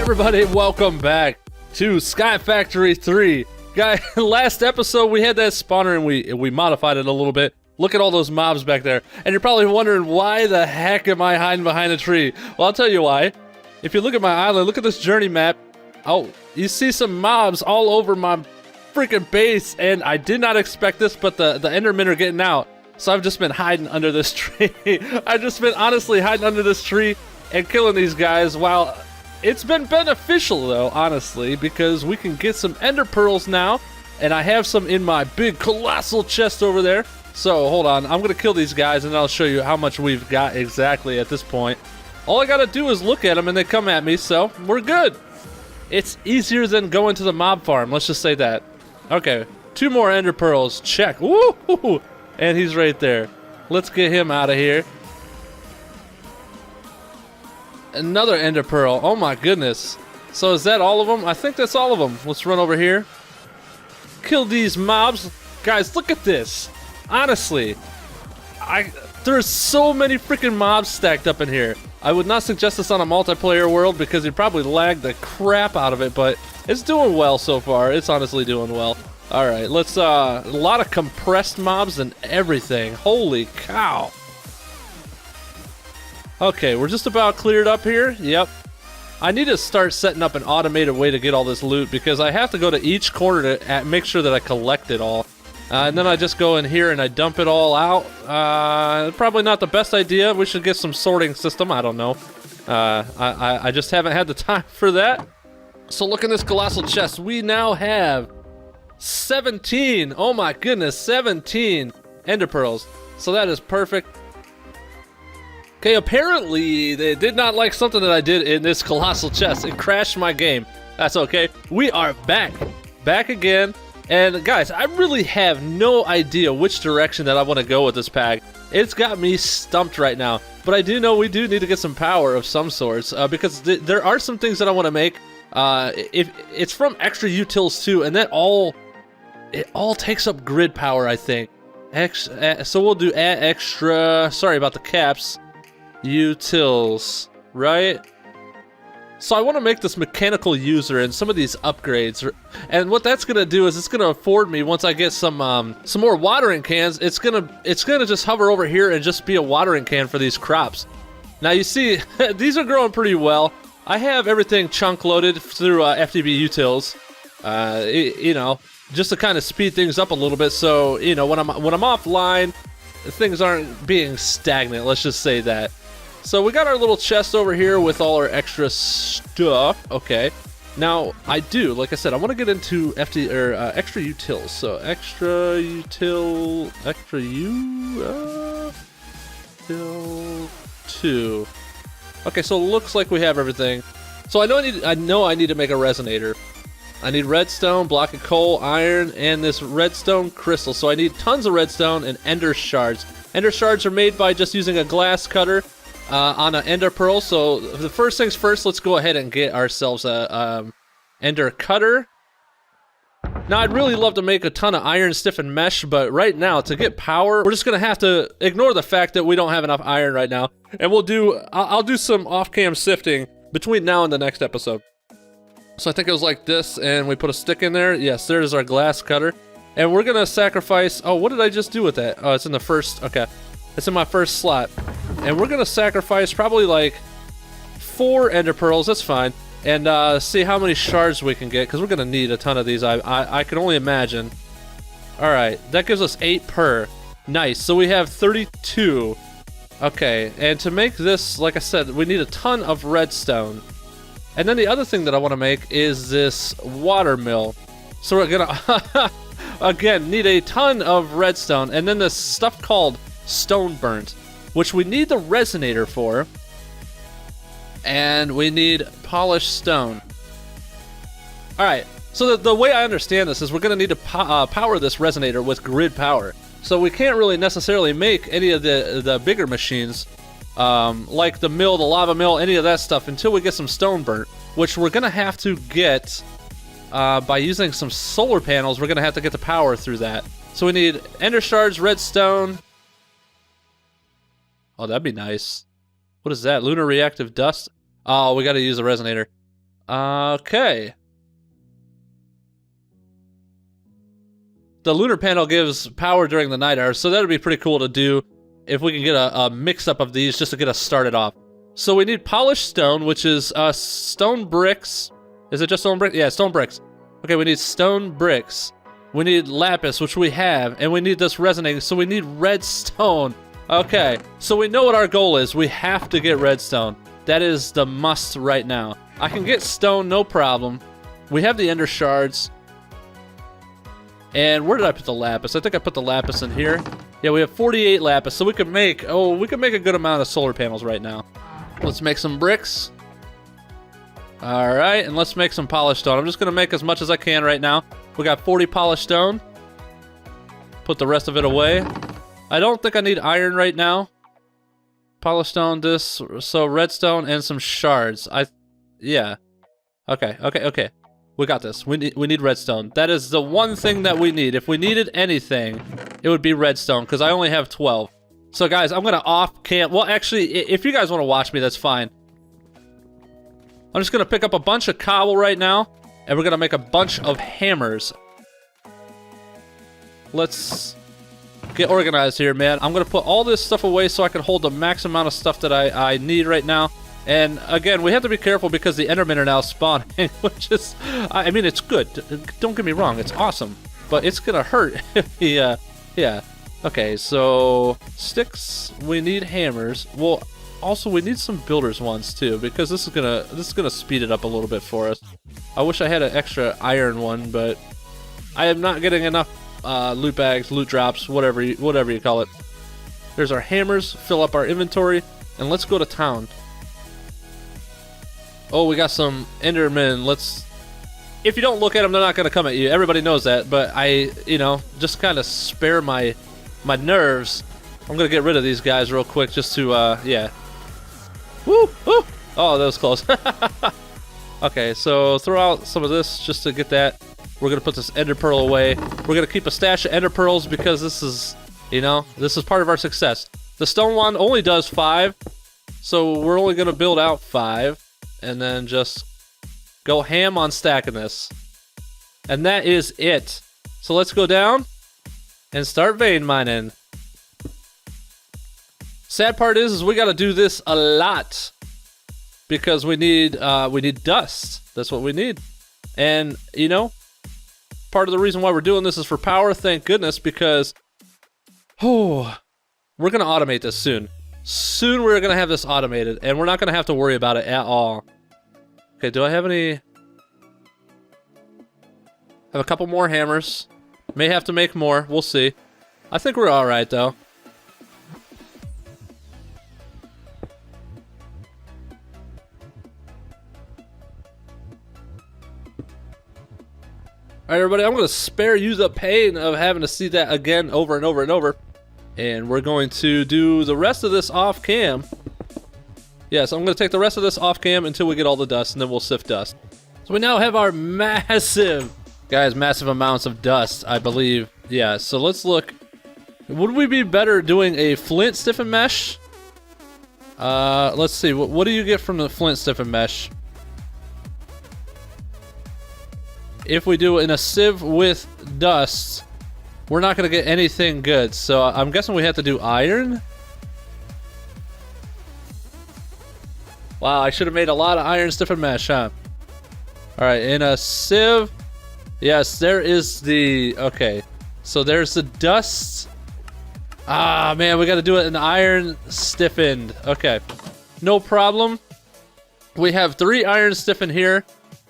everybody, welcome back to Skyfactory 3. Guy, last episode we had that spawner and we modified it a little bit. Look at all those mobs back there. And you're probably wondering, why the heck am I hiding behind a tree? Well, I'll tell you why. If you look at my island, look at this journey map. Oh, you see some mobs all over my freaking base, and I did not expect this, but the Endermen are getting out. So I've just been hiding under this tree. I've just been honestly hiding under this tree and killing these guys. While it's been beneficial though, honestly, because we can get some ender pearls now, and I have some in my big colossal chest over there. So hold on, I'm gonna kill these guys and I'll show you how much we've got exactly at this point. All I gotta do is look at them and they come at me, so we're good. It's easier than going to the mob farm, let's just say that. Okay, 2 more ender pearls, check. Woo! And he's right there. Let's get him out of here. Another ender pearl. Oh my goodness. So is that all of them? I think that's all of them. Let's run over here. Kill these mobs. Guys, look at this. Honestly, there's so many freaking mobs stacked up in here. I would not suggest this on a multiplayer world because you'd probably lag the crap out of it, but it's doing well so far. It's honestly doing well. Alright, let's, a lot of compressed mobs and everything. Holy cow. Okay, we're just about cleared up here. Yep. I need to start setting up an automated way to get all this loot because I have to go to each corner to make sure that I collect it all. And then I just go in here and I dump it all out. Probably not the best idea. We should get some sorting system. I don't know. I just haven't had the time for that. So look in this colossal chest. We now have 17. Oh my goodness, 17 ender pearls. So that is perfect. Okay, apparently they did not like something that I did in this colossal chest. It crashed my game. That's okay. We are back again. And guys, I really have no idea which direction that I want to go with this pack. It's got me stumped right now. But I do know we do need to get some power of some sorts because there are some things that I want to make. If it's from extra utils too, and that all takes up grid power, I think. So we'll do extra. Sorry about the caps. Utils, right? So I want to make this mechanical user and some of these upgrades, and what that's gonna do is it's gonna afford me, once I get some more watering cans, it's gonna just hover over here and just be a watering can for these crops. Now you see, these are growing pretty well. I have everything chunk loaded through FTB utils, you know, just to kind of speed things up a little bit. So you know, when I'm offline, things aren't being stagnant. Let's just say that. So we got our little chest over here with all our extra stuff. Okay. Now I do, like I said, I want to get into extra utils. So extra util 2. Okay, so it looks like we have everything. So I know I need to make a resonator. I need redstone, block of coal, iron, and this redstone crystal. So I need tons of redstone and ender shards. Ender shards are made by just using a glass cutter on an ender pearl. So the first things first, let's go ahead and get ourselves a ender cutter. Now I'd really love to make a ton of iron stiffened mesh, but right now to get power, we're just gonna have to ignore the fact that we don't have enough iron right now, and I'll do some off-cam sifting between now and the next episode. So I think it was like this, and we put a stick in there. Yes, there's our glass cutter. And we're gonna sacrifice, oh, what did I just do with that? Oh, it's in the first, okay. It's in my first slot. And we're gonna sacrifice probably like 4 ender pearls, that's fine. And see how many shards we can get, because we're gonna need a ton of these, I can only imagine. All right, that gives us 8 per. Nice, so we have 32. Okay, and to make this, like I said, we need a ton of redstone. And then the other thing that I want to make is this water mill. So we're gonna, again, need a ton of redstone. And then this stuff called stone burnt, which we need the resonator for. And we need polished stone. Alright, so the way I understand this is we're gonna need to power this resonator with grid power. So we can't really necessarily make any of the bigger machines, like the mill, the lava mill, any of that stuff until we get some stone burnt, which we're gonna have to get by using some solar panels. We're gonna have to get the power through that. So we need ender shards, redstone. Oh, that'd be nice. What is that? Lunar reactive dust? Oh, we gotta use the resonator. Okay. The lunar panel gives power during the night hours, so that'd be pretty cool to do if we can get a mix-up of these just to get us started off. So we need polished stone, which is stone bricks. Is it just stone bricks? Yeah, stone bricks. Okay, we need stone bricks. We need lapis, which we have, and we need this resonating, so we need redstone. Okay, so we know what our goal is. We have to get redstone. That is the must right now. I can get stone, no problem. We have the ender shards. And where did I put the lapis? I think I put the lapis in here. Yeah, we have 48 lapis, so we could make, we could make a good amount of solar panels right now. Let's make some bricks. All right, and let's make some polished stone. I'm just gonna make as much as I can right now. We got 40 polished stone. Put the rest of it away. I don't think I need iron right now. Polished stone, this, so redstone and some shards. Yeah. Okay. We got this. We need redstone. That is the one thing that we need. If we needed anything, it would be redstone, because I only have 12. So guys, I'm gonna off cam. Well, actually, if you guys want to watch me, that's fine. I'm just gonna pick up a bunch of cobble right now, and we're gonna make a bunch of hammers. Let's get organized here, man. I'm gonna put all this stuff away so I can hold the max amount of stuff that I need right now. And again, we have to be careful because the Endermen are now spawning, which is, I mean, it's good. Don't get me wrong, it's awesome, but it's gonna hurt. Yeah. Okay, so sticks. We need hammers. Well, also we need some builders ones too, because this is gonna speed it up a little bit for us. I wish I had an extra iron one, but I am not getting enough loot bags, loot drops, whatever you call it. There's our hammers. Fill up our inventory, and let's go to town. Oh, we got some Endermen. If you don't look at them, they're not going to come at you. Everybody knows that, but I, just kind of spare my nerves. I'm going to get rid of these guys real quick just to, yeah. Woo! Oh, that was close. Okay, so throw out some of this just to get that. We're going to put this ender pearl away. We're going to keep a stash of ender pearls because this is, this is part of our success. The stone one only does 5, so we're only going to build out 5. And then just go ham on stacking this. And that is it. So let's go down and start vein mining. Sad part is we got to do this a lot because we need dust. That's what we need. And part of the reason why we're doing this is for power. Thank goodness, because we're gonna automate this soon. Soon we're gonna have this automated, and we're not gonna have to worry about it at all. Okay, do I have any? Have a couple more hammers. May have to make more. We'll see. I think we're all right though. All right, everybody. I'm gonna spare you the pain of having to see that again over and over and over. And we're going to do the rest of this off cam. Yes, I'm going to take the rest of this off cam until we get all the dust, and then we'll sift dust. So we now have our massive amounts of dust, I believe. Yeah, so let's look. Would we be better doing a flint stiffen mesh? Let's see. What do you get from the flint stiffen mesh? If we do it in a sieve with dust, we're not going to get anything good. So I'm guessing we have to do iron. Wow, I should have made a lot of iron stiffen mesh, huh? Alright, in a sieve. Yes, there is the... Okay, so there's the dust. Ah, man, we got to do it in iron stiffened. Okay, no problem. We have 3 iron stiffened here.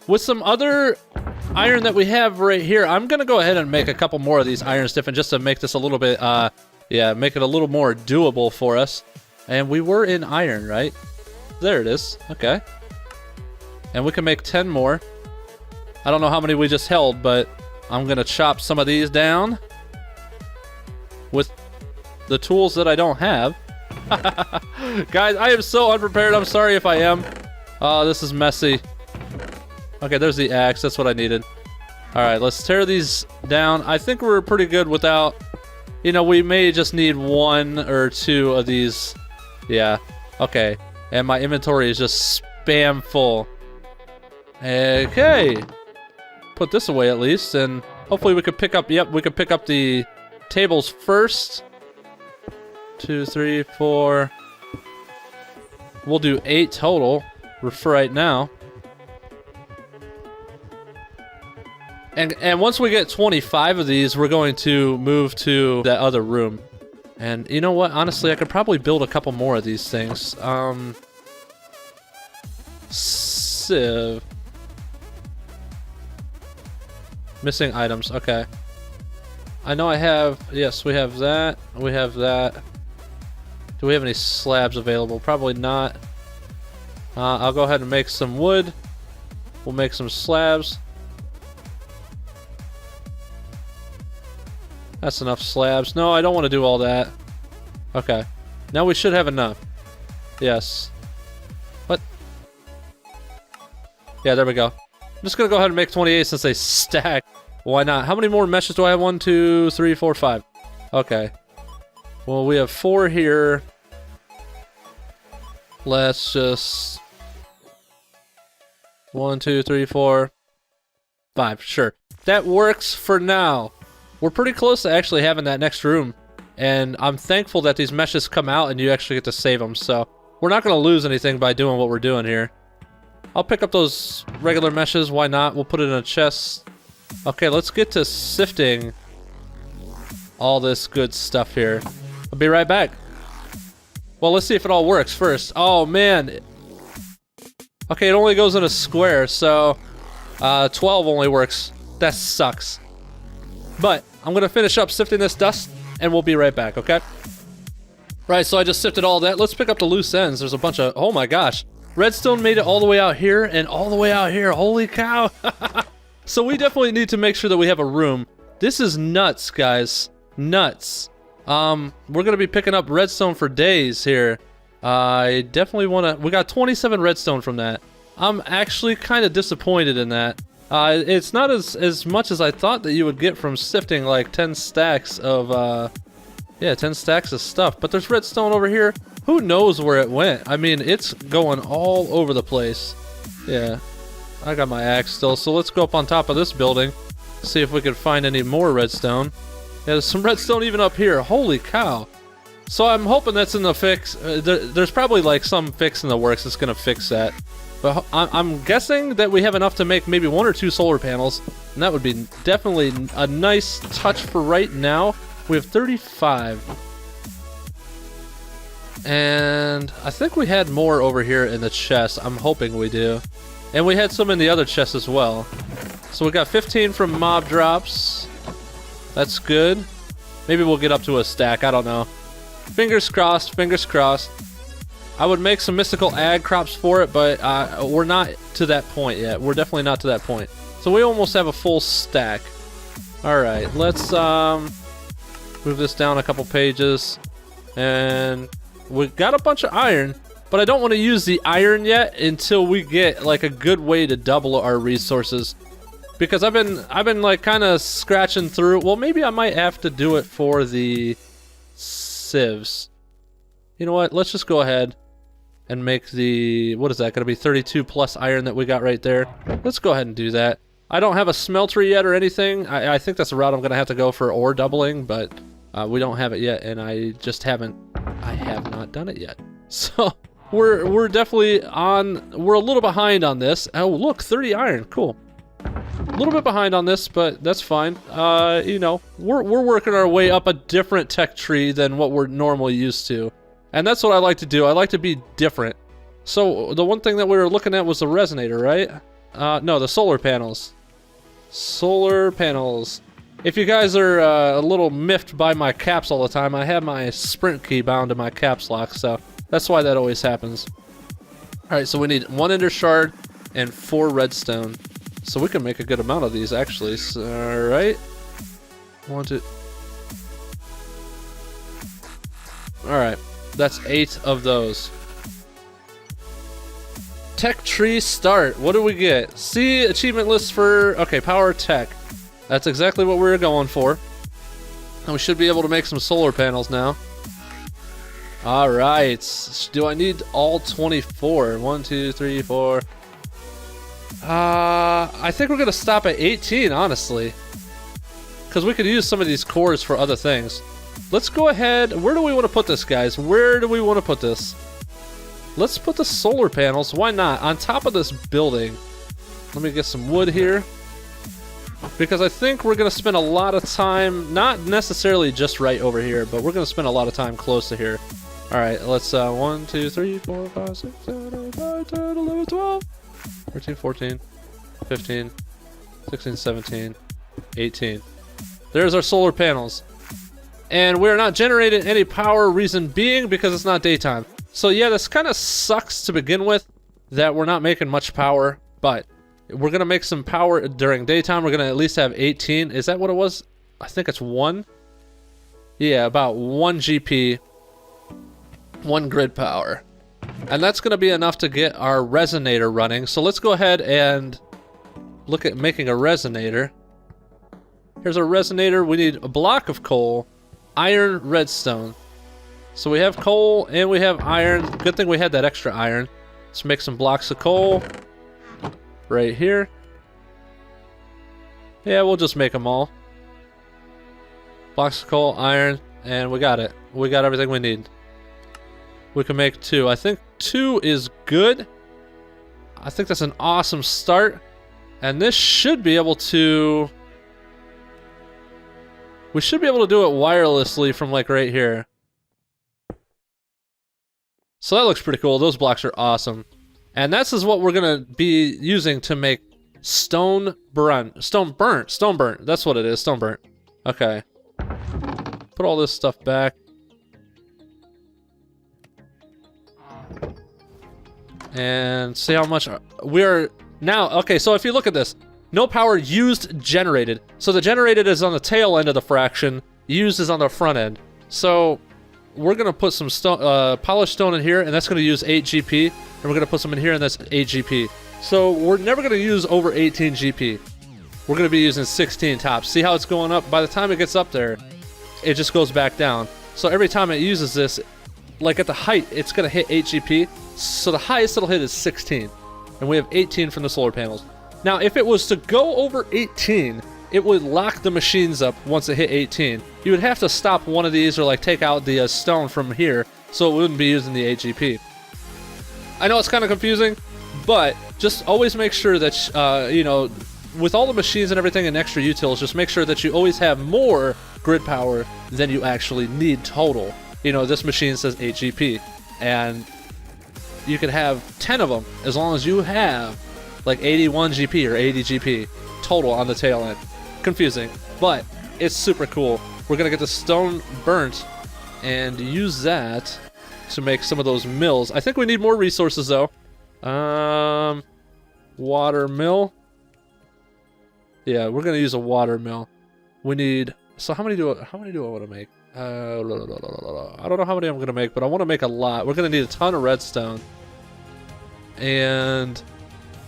With some other iron that we have right here, I'm going to go ahead and make a couple more of these iron stiffened just to make this a little bit, make it a little more doable for us. And we were in iron, right? There it is. Okay. And we can make 10 more. I don't know how many we just held, but I'm going to chop some of these down with the tools that I don't have. Guys, I am so unprepared. I'm sorry if I am. Oh, this is messy. Okay, there's the axe. That's what I needed. All right, let's tear these down. I think we're pretty good without... we may just need 1 or 2 of these. Yeah. Okay. And my inventory is just spam full. Okay. Put this away at least, and hopefully we could pick up, yep, we could pick up the tables first. 2, 3, 4. We'll do 8 total for right now. And once we get 25 of these, we're going to move to that other room. And you know what? Honestly, I could probably build a couple more of these things. Sieve. Missing items. Okay. I know I have... Yes, we have that. We have that. Do we have any slabs available? Probably not. I'll go ahead and make some wood. We'll make some slabs. That's enough slabs. No, I don't want to do all that. Okay. Now we should have enough. Yes. What? Yeah, there we go. I'm just going to go ahead and make 28 since they stack. Why not? How many more meshes do I have? 1, 2, 3, 4, 5. Okay. Well, we have 4 here. Let's just... 1, 2, 3, 4, 5. Sure. That works for now. We're pretty close to actually having that next room. And I'm thankful that these meshes come out and you actually get to save them. So we're not going to lose anything by doing what we're doing here. I'll pick up those regular meshes. Why not? We'll put it in a chest. Okay, let's get to sifting all this good stuff here. I'll be right back. Well, let's see if it all works first. Oh, man. Okay, it only goes in a square, so 12 only works. That sucks. But I'm going to finish up sifting this dust, and we'll be right back, okay? Right, so I just sifted all that. Let's pick up the loose ends. There's a bunch of... Oh, my gosh. Redstone made it all the way out here and all the way out here. Holy cow. So we definitely need to make sure that we have a room. This is nuts, guys. Nuts. We're going to be picking up redstone for days here. I definitely want to... We got 27 redstone from that. I'm actually kind of disappointed in that. It's not as much as I thought that you would get from sifting like 10 stacks of... Yeah, 10 stacks of stuff. But there's redstone over here. Who knows where it went? I mean, it's going all over the place. Yeah. I got my axe still, so let's go up on top of this building. See if we can find any more redstone. Yeah, there's some redstone even up here. Holy cow. So I'm hoping that's in the fix. There's probably like some fix in the works that's going to fix that. But I'm guessing that we have enough to make maybe 1 or 2 solar panels. And that would be definitely a nice touch for right now. We have 35. And I think we had more over here in the chest. I'm hoping we do. And we had some in the other chest as well. So we got 15 from mob drops. That's good. Maybe we'll get up to a stack. I don't know. Fingers crossed. Fingers crossed. I would make some mystical ag crops for it, but we're not to that point yet. We're definitely not to that point. So we almost have a full stack. Alright, let's move this down a couple pages. And we got a bunch of iron, but I don't want to use the iron yet until we get like a good way to double our resources. Because I've been like kind of scratching through. Well, maybe I might have to do it for the sieves. You know what? Let's just go ahead and make the... What is that? Going to be 32 plus iron that we got right there. Let's go ahead and do that. I don't have a smelter yet or anything. I think that's a route I'm going to have to go for ore doubling, but we don't have it yet, and I have not done it yet. So we're definitely on... We're a little behind on this. Oh, look, 30 iron. Cool. A little bit behind on this, but that's fine. You know, we're working our way up a different tech tree than what we're normally used to. And that's what I like to do. I like to be different. So the one thing that we were looking at was the resonator, right? No, the solar panels. Solar panels. If you guys are a little miffed by my caps all the time, I have my sprint key bound to my caps lock, so that's why that always happens. Alright, so we need 1 ender shard and 4 redstone. So we can make a good amount of these, actually. So, alright. 1, 2... Alright. That's 8 of those. Tech tree start. What do we get? See achievement list for... Okay, power tech. That's exactly what we were going for. And we should be able to make some solar panels now. Alright. Do I need all 24? 1, 2, 3, 4... I think we're gonna stop at 18, honestly. Because we could use some of these cores for other things. Let's go ahead. Where do we want to put this, guys? Where do we want to put this? Let's put the solar panels. Why not? On top of this building. Let me get some wood here. Because I think we're going to spend a lot of time, not necessarily just right over here, but we're going to spend a lot of time close to here. Alright, let's 1, 2, 3, 4, 5, 6, 7, 8, 9, 10, 11, 12, 13, 14, 15, 16, 17, 18. There's our solar panels. And we're not generating any power, reason being because it's not daytime. So yeah, this kind of sucks to begin with, that we're not making much power, but we're going to make some power during daytime. We're going to at least have 18. Is that what it was? I think it's 1. Yeah, about 1 GP, 1 grid power. And that's going to be enough to get our resonator running. So let's go ahead and look at making a resonator. Here's our resonator. We need a block of coal, iron, redstone. So we have coal and we have iron. Good thing we had that extra iron. Let's make some blocks of coal right here. Yeah, we'll just make them all. Blocks of coal, iron, and we got it. We got everything we need. We can make 2. I think 2 is good. I think that's an awesome start. And this should be able to... We should be able to do it wirelessly from like right here. So that looks pretty cool. Those blocks are awesome. And this is what we're going to be using to make stone burnt. That's what it is, stone burnt. Okay. Put all this stuff back. And see how much we are now. Okay, so if you look at this, no power used, generated. So the generated is on the tail end of the fraction, used is on the front end. So we're gonna put some stone, polished stone in here, and that's gonna use 8 GP. And we're gonna put some in here, and that's 8 GP. So we're never gonna use over 18 GP. We're gonna be using 16 tops. See how it's going up? By the time it gets up there, it just goes back down. So every time it uses this, like at the height, it's gonna hit 8 GP. So the highest it'll hit is 16. And we have 18 from the solar panels. Now, if it was to go over 18, it would lock the machines up once it hit 18. You would have to stop one of these or like take out the stone from here so it wouldn't be using the 8 GP. I know it's kind of confusing, but just always make sure that, you know, with all the machines and everything and extra utils, just make sure that you always have more grid power than you actually need total. You know, this machine says 8 GP, and you can have 10 of them as long as you have like 81 GP or 80 GP total on the tail end. Confusing, but it's super cool. We're gonna get the stone burnt and use that to make some of those mills. I think we need more resources though. Water mill. Yeah, we're gonna use a water mill. We need. So how many do I want to make? I don't know how many I'm gonna make, but I want to make a lot. We're gonna need a ton of redstone. And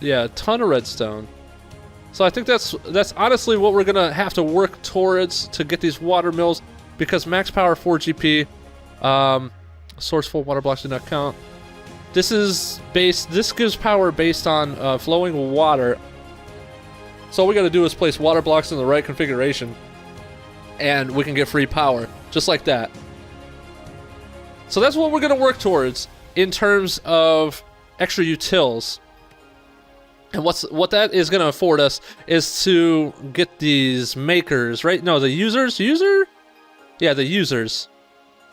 yeah, a ton of redstone. So I think that's honestly what we're gonna have to work towards to get these water mills, because max power 4 GP. Source full water blocks do not count. This gives power based on flowing water. So all we gotta do is place water blocks in the right configuration, and we can get free power, just like that. So that's what we're gonna work towards in terms of extra utils. And what that is gonna afford us is to get these makers, right? No, the users? Yeah, the users.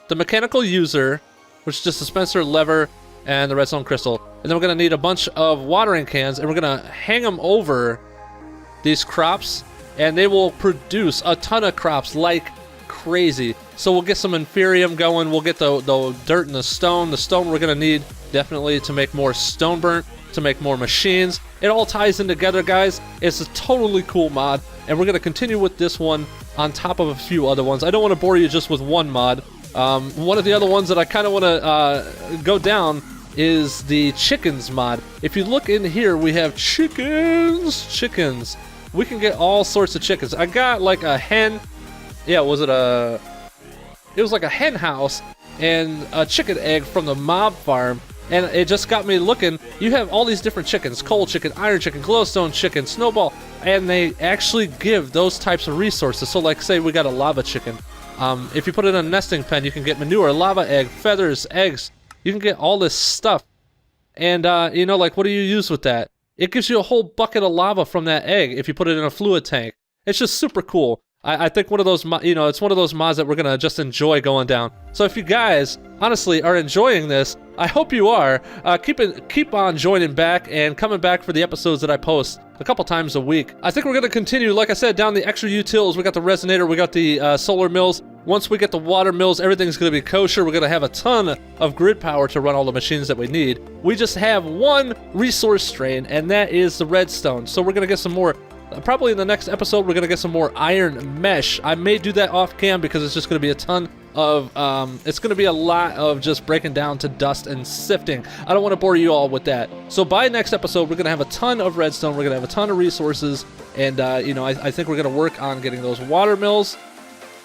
The mechanical user, which is just a dispenser, lever, and the redstone crystal. And then we're gonna need a bunch of watering cans, and we're gonna hang them over these crops, and they will produce a ton of crops like crazy. So we'll get some inferium going, we'll get the dirt and the stone. The stone we're gonna need definitely to make more stone burnt, to make more machines. It all ties in together, guys. It's a totally cool mod, and we're gonna continue with this one on top of a few other ones. I don't want to bore you just with one mod. One of the other ones that I kind of want to go down is the chickens mod. If you look in here, we have chickens. We can get all sorts of chickens. I got like a hen. Yeah, it was like a hen house and a chicken egg from the mob farm. And it just got me looking. You have all these different chickens: coal chicken, iron chicken, glowstone chicken, snowball, and they actually give those types of resources. So like say we got a lava chicken. If you put it in a nesting pen, you can get manure, lava egg, feathers, eggs. You can get all this stuff. And you know, like, what do you use with that? It gives you a whole bucket of lava from that egg if you put it in a fluid tank. It's just super cool. I think one of those, you know, it's one of those mods that we're gonna just enjoy going down. So if you guys honestly are enjoying this, I hope you are. Keep on joining back and coming back for the episodes that I post a couple times a week. I think we're gonna continue, like I said, down the extra utils. We got the resonator, we got the solar mills. Once we get the water mills, everything's gonna be kosher. We're gonna have a ton of grid power to run all the machines that we need. We just have one resource strain, and that is the redstone. So we're gonna get some more. Probably in the next episode, we're going to get some more iron mesh. I may do that off cam because it's just going to be a ton of, it's going to be a lot of just breaking down to dust and sifting. I don't want to bore you all with that. So by next episode, we're going to have a ton of redstone. We're going to have a ton of resources. And, you know, I think we're going to work on getting those water mills.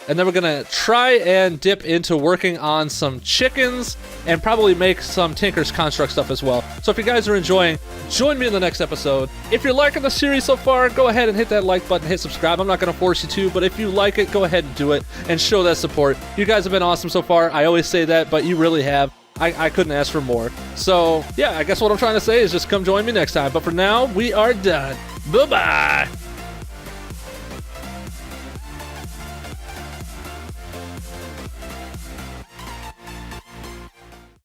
And then we're going to try and dip into working on some chickens and probably make some Tinker's Construct stuff as well. So if you guys are enjoying, join me in the next episode. If you're liking the series so far, go ahead and hit that like button, hit subscribe. I'm not going to force you to, but if you like it, go ahead and do it and show that support. You guys have been awesome so far. I always say that, but you really have. I couldn't ask for more. So yeah, I guess what I'm trying to say is just come join me next time. But for now, we are done. Bye-bye.